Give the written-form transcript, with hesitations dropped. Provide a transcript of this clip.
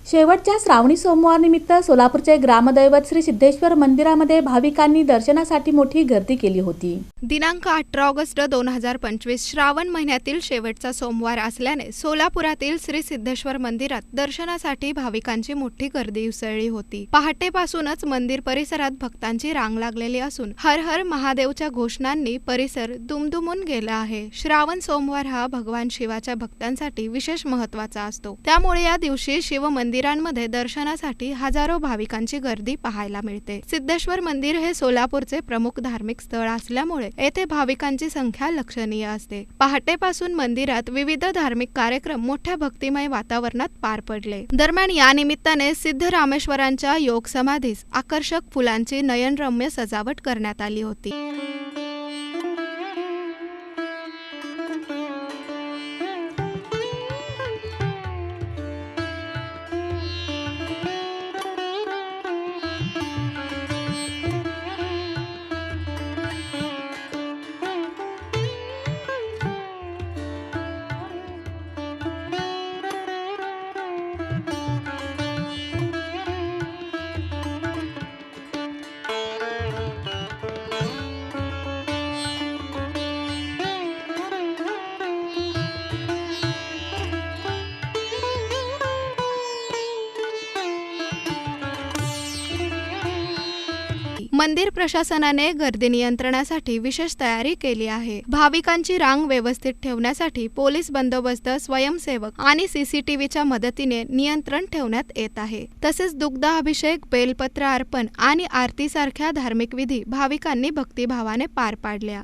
शेवटच्या श्रावणी सोमवार निमित्त सोलापूरचे ग्रामदैवत श्री सिद्धेश्वर मंदिरामध्ये भाविकांनी दर्शनासाठी मोठी गर्दी केली होती। दिनांक 18 ऑगस्ट 2025 श्रावण महिन्यातील शेवटचा सोमवार असल्याने सोलापुरातील श्री सिद्धेश्वर मंदिरात दर्शनासाठी भाविकांची मोठी गर्दी उसळली होती। पहाटेपासूनच मंदिर परिसरात भक्तांची रांग लागलेली असून हर हर महादेवच्या घोषणांनी परिसर दुमदुमून गेला आहे। श्रावण सोमवार हा भगवान शिवाच्या भक्तांसाठी विशेष महत्त्वाचा असतो, त्यामुळे या दिवशी शिव मंदिरांमध्ये दर्शनासाठी हजारो भाविकांची गर्दी पाहायला मिळते। सिद्धेश्वर मंदिर हे सोलापूरचे प्रमुख धार्मिक स्थळ असल्यामुळे येथे भाविकांची संख्या लक्षणीय असते। पहाटेपासून मंदिरात विविध धार्मिक कार्यक्रम मोठ्या भक्तिमय वातावरणात पार पडले। दरम्यान या निमित्ताने सिद्धरामेश्वरांच्या योग समाधीस आकर्षक फुलांची नयनरम्य सजावट करण्यात आली होती। मंदिर प्रशासनाने गर्दी नियंत्रणासाठी विशेष तयारी केली आहे। भाविकांची रांग व्यवस्थित ठेवण्यासाठी पोलीस बंदोबस्त, स्वयंसेवक आणि सीसीटीव्हीच्या मदतीने नियंत्रण ठेवण्यात येत आहे। तसेच दुग्धाभिषेक, बेलपत्र अर्पण आणि आरती सारख्या धार्मिक विधी भाविकांनी भक्तिभावाने पार पाडल्या।